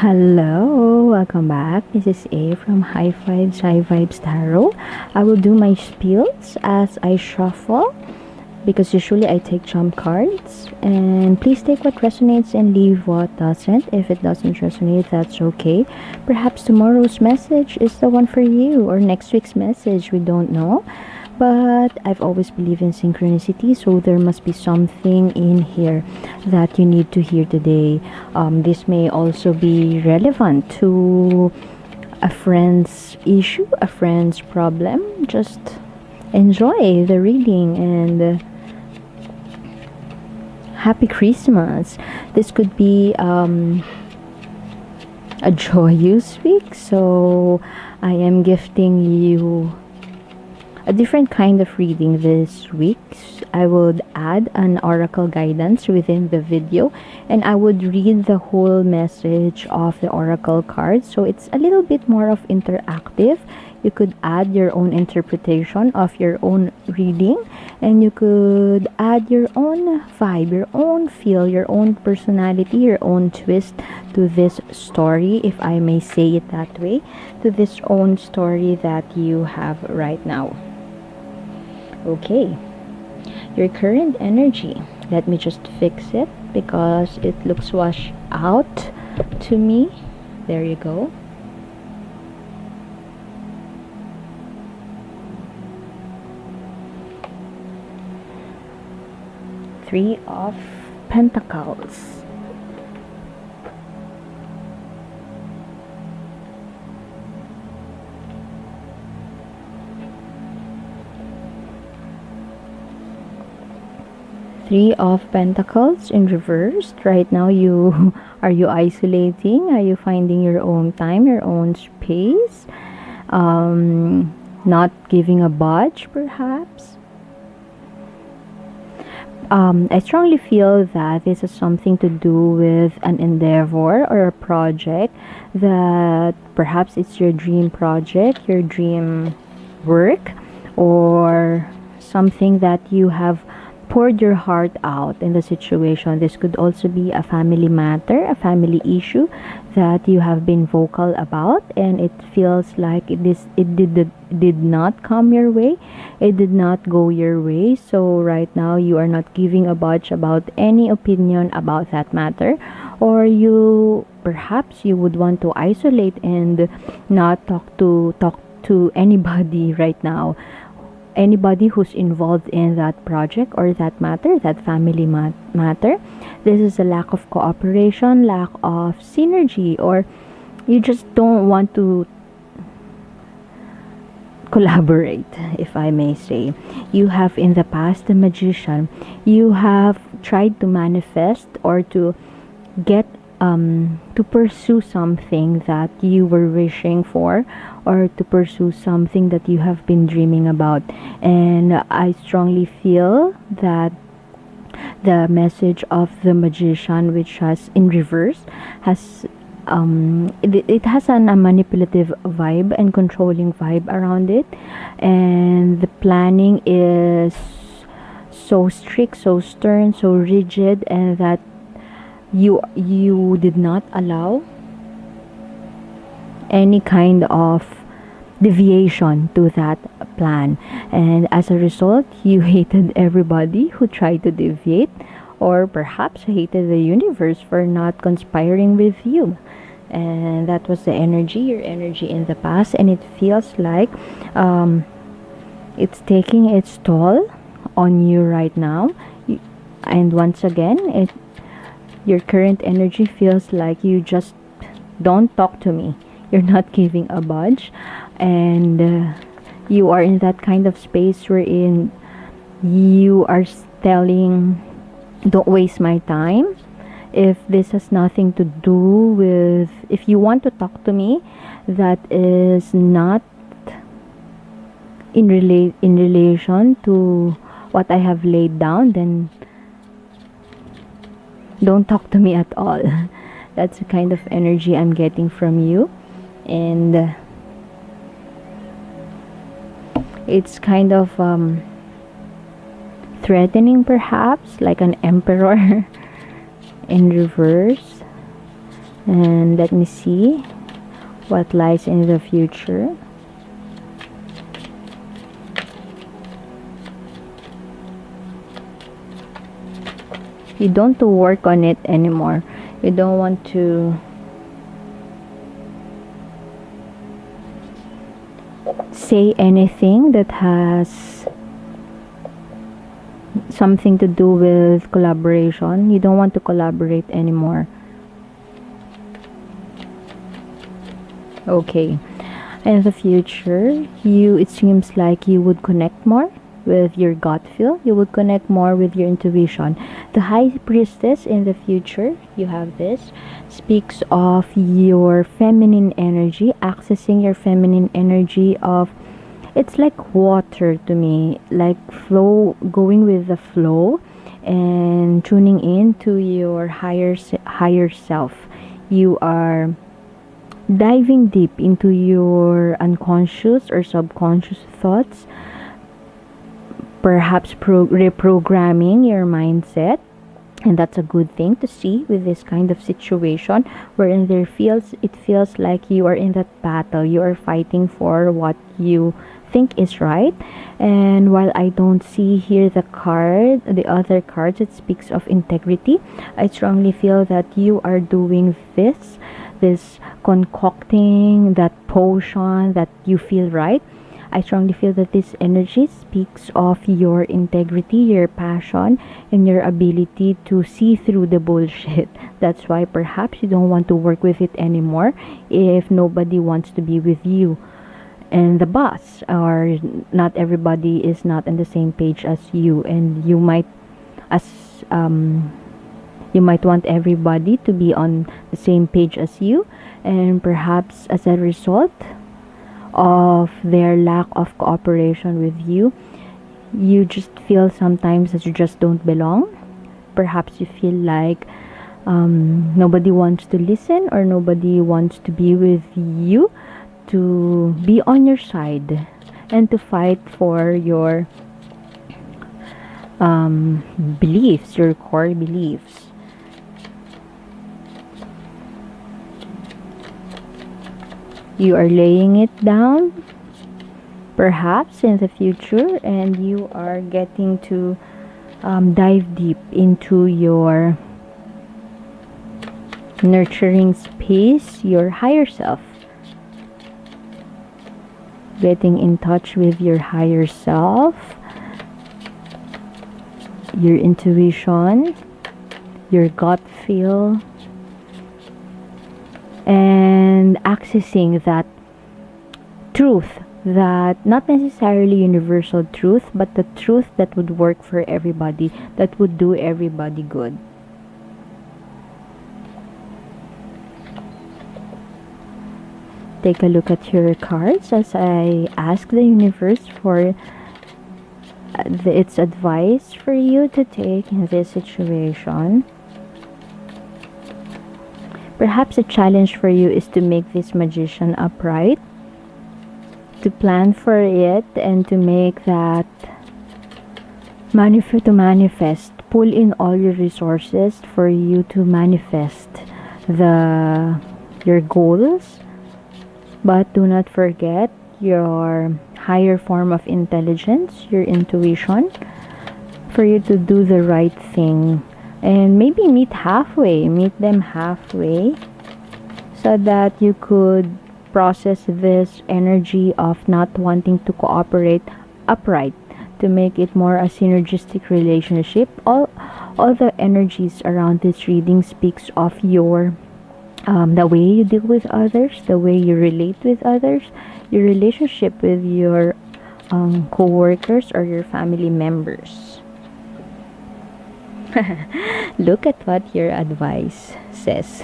Hello, welcome back. This is A from High Vibes, High Vibes Tarot. I will do my spills as I shuffle because usually I take trump cards. And please take what resonates and leave what doesn't. If it doesn't resonate, that's okay. Perhaps tomorrow's message is the one for you, or next week's message, we don't know. But I've always believed in synchronicity, so there must be something in here that you need to hear today. This may also be relevant to a friend's issue, a friend's problem. Just enjoy the reading and happy Christmas. This could be a joyous week, so I am gifting you a different kind of reading this week. I would add an oracle guidance within the video, and I would read the whole message of the oracle cards, so it's a little bit more of interactive. You could add your own interpretation of your own reading, and you could add your own vibe, your own feel, your own personality, your own twist to this story, if I may say it that way, to this own story that you have right now. Okay, your current energy. Let me just fix it because it looks washed out to me. There you go. Three of Pentacles. Three of Pentacles in reverse. Right now, are you isolating? Are you finding your own time, your own space? Not giving a budge, perhaps? I strongly feel that this has something to do with an endeavor or a project that perhaps it's your dream project, your dream work, or something that you have poured your heart out in the situation. This could also be a family matter, a family issue that you have been vocal about, and it feels like it did not come your way. It did not go your way. So right now you are not giving a budge about any opinion about that matter, or you perhaps you would want to isolate and not talk to anybody right now, anybody who's involved in that project or that matter, that family matter. This is a lack of cooperation, lack of synergy, or you just don't want to collaborate, if I may say. You have in the past the Magician. You have tried to manifest or to get to pursue something that you were wishing for, or to pursue something that you have been dreaming about. And I strongly feel that the message of the Magician, which has in reverse, has it has a manipulative vibe and controlling vibe around it, and the planning is so strict, so stern, so rigid, and that you did not allow any kind of deviation to that plan, and as a result you hated everybody who tried to deviate, or perhaps hated the universe for not conspiring with you. And that was the energy, your energy in the past, and it feels like it's taking its toll on you right now. And once again, your current energy feels like you just don't talk to me, you're not giving a budge, and you are in that kind of space wherein you are telling, don't waste my time. If this has nothing to do with, if you want to talk to me that is not in relation to what I have laid down, then don't talk to me at all. That's the kind of energy I'm getting from you. And it's kind of threatening, perhaps, like an emperor in reverse. And let me see what lies in the future. You don't to work on it anymore. You don't want to say anything that has something to do with collaboration. You don't want to collaborate anymore. Okay. In the future, it seems like you would connect more with your gut feel. You would connect more with your intuition. The high priestess in the future, you have this, speaks of your feminine energy, accessing your feminine energy of, it's like water to me, like flow, going with the flow and tuning in to your higher self. You are diving deep into your unconscious or subconscious thoughts, perhaps reprogramming your mindset. And that's a good thing to see with this kind of situation, wherein it feels like you are in that battle. You are fighting for what you think is right. And while I don't see here the other cards, it speaks of integrity. I strongly feel that you are doing this concocting that potion that you feel right. I strongly feel that this energy speaks of your integrity, your passion, and your ability to see through the bullshit. That's why perhaps you don't want to work with it anymore if nobody wants to be with you. And the boss, or not everybody is not on the same page as you, and as you might want everybody to be on the same page as you, and perhaps as a result of their lack of cooperation with you, you just feel sometimes that you just don't belong. Perhaps you feel like nobody wants to listen, or nobody wants to be with you, to be on your side and to fight for your beliefs, your core beliefs. You are laying it down, perhaps in the future, and you are getting to dive deep into your nurturing space, your higher self. Getting in touch with your higher self, your intuition, your gut feel, and accessing that truth, that not necessarily universal truth, but the truth that would work for everybody, that would do everybody good. Take a look at your cards as I ask the universe for its advice for you to take in this situation. Perhaps a challenge for you is to make this magician upright, to plan for it, and to make that manifest. Pull in all your resources for you to manifest your goals. But do not forget your higher form of intelligence, your intuition, for you to do the right thing. And maybe meet them halfway, so that you could process this energy of not wanting to cooperate upright, to make it more a synergistic relationship. All the energies around this reading speaks of your the way you deal with others, the way you relate with others, your relationship with your co-workers or your family members. Look at what your advice says.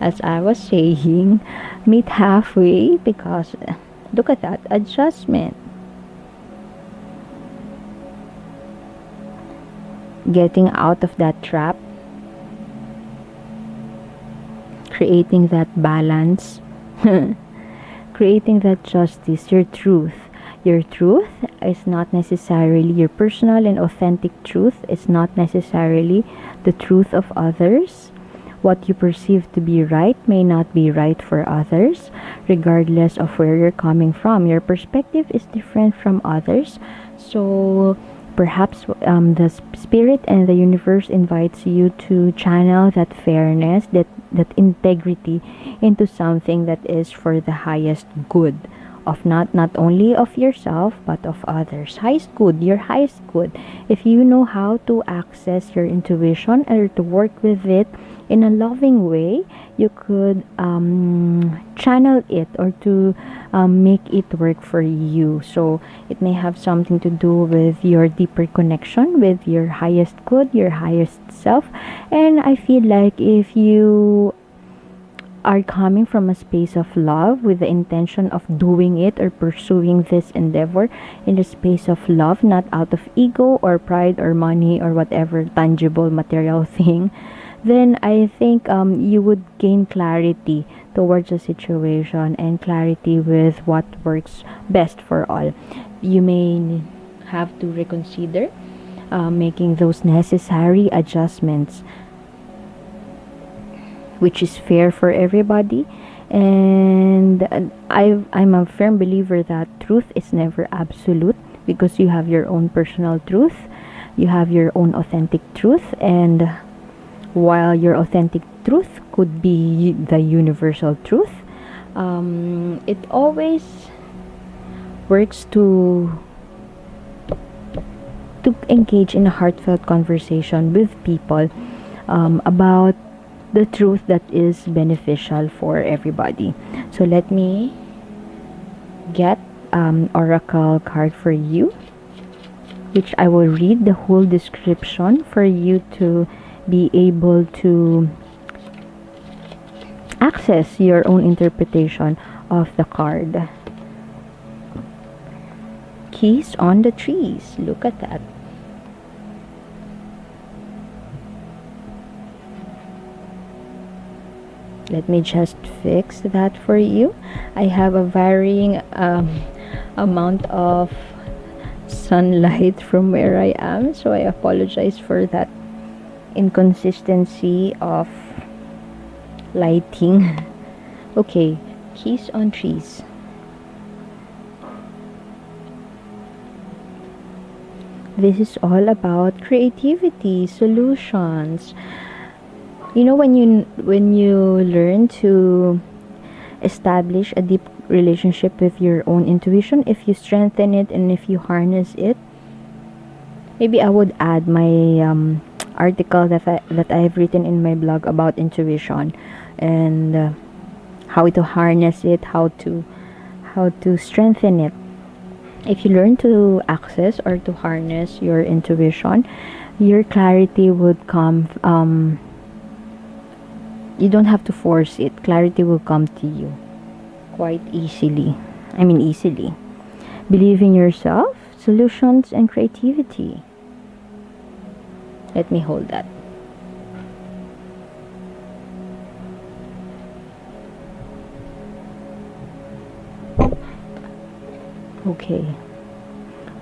As I was saying, meet halfway, because look at that adjustment. Getting out of that trap, creating that balance, creating that justice, your truth. Your truth is not necessarily your personal and authentic truth. It's not necessarily the truth of others. What you perceive to be right may not be right for others, regardless of where you're coming from. Your perspective is different from others. So perhaps the spirit and the universe invites you to channel that fairness, that integrity into something that is for the highest good of not only of yourself but of others. Highest good, your highest good. If you know how to access your intuition or to work with it in a loving way, you could channel it or to make it work for you. So it may have something to do with your deeper connection with your highest good, your highest self. And I feel like if you are coming from a space of love with the intention of doing it or pursuing this endeavor in a space of love, not out of ego or pride or money or whatever tangible material thing, then I think you would gain clarity towards the situation and clarity with what works best for all. You may have to reconsider making those necessary adjustments which is fair for everybody. And I'm a firm believer that truth is never absolute, because you have your own personal truth, you have your own authentic truth, and while your authentic truth could be the universal truth, it always works to engage in a heartfelt conversation with people about the truth that is beneficial for everybody. So let me get oracle card for you, which I will read the whole description for you to be able to access your own interpretation of the card. Keys on the trees. Look at that. Let me just fix that for you. I have a varying amount of sunlight from where I am, so I apologize for that inconsistency of lighting. Okay, keys on trees. This is all about creativity, solutions. You know, when you learn to establish a deep relationship with your own intuition, if you strengthen it and if you harness it, maybe I would add my article that I've written in my blog about intuition and how to harness it, how to strengthen it. If you learn to access or to harness your intuition, your clarity would come. You don't have to force it. Clarity will come to you quite easily. I mean, easily. Believe in yourself, solutions, and creativity. Let me hold that. Okay.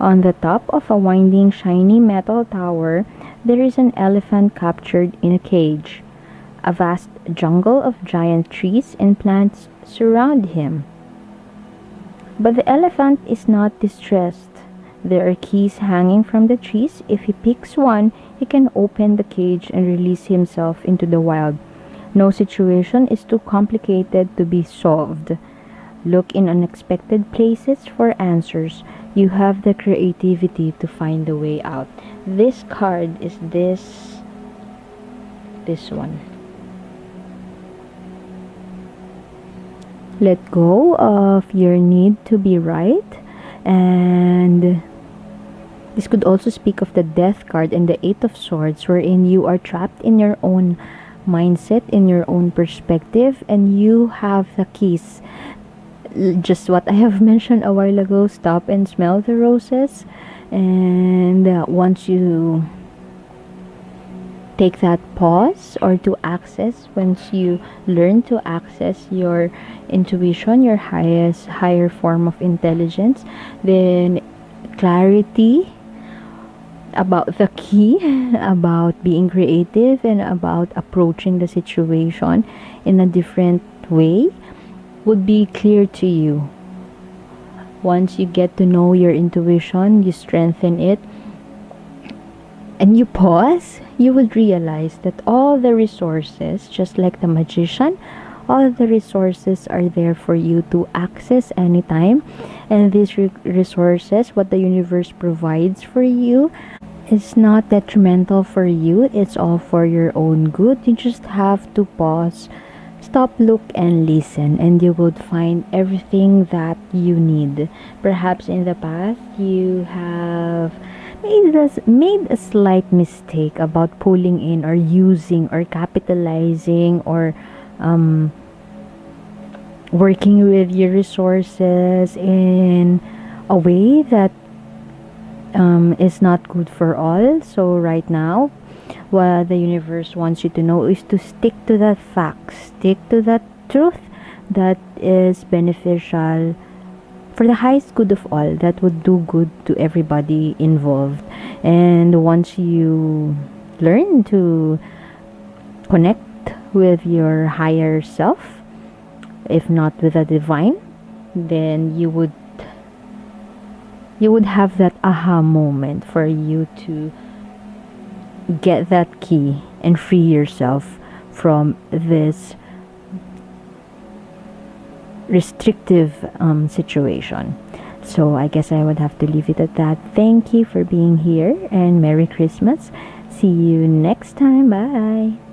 On the top of a winding, shiny metal tower, there is an elephant captured in a cage. A vast jungle of giant trees and plants surround him. But the elephant is not distressed. There are keys hanging from the trees. If he picks one, he can open the cage and release himself into the wild. No situation is too complicated to be solved. Look in unexpected places for answers. You have the creativity to find the way out. This card is this one. Let go of your need to be right, and this could also speak of the Death card and the Eight of Swords, wherein you are trapped in your own mindset, in your own perspective, and you have the keys. Just what I have mentioned a while ago, stop and smell the roses, and once you take that pause or to access, once you learn to access your intuition, your higher form of intelligence, then clarity about the key, about being creative, and about approaching the situation in a different way would be clear to you. Once you get to know your intuition, you strengthen it, and you pause, you would realize that all the resources, just like the magician, all the resources are there for you to access anytime. And these resources, what the universe provides for you, is not detrimental for you. It's all for your own good. You just have to pause, stop, look, and listen, and you would find everything that you need. Perhaps in the past, you have made a slight mistake about pulling in or using or capitalizing or working with your resources in a way that is not good for all. So right now, what the universe wants you to know is to stick to that fact, stick to that truth that is beneficial for the highest good of all, that would do good to everybody involved. And once you learn to connect with your higher self, if not with the divine, then you would have that aha moment for you to get that key and free yourself from this restrictive situation. So I guess I would have to leave it at that. Thank you for being here, and Merry Christmas. See you next time. Bye.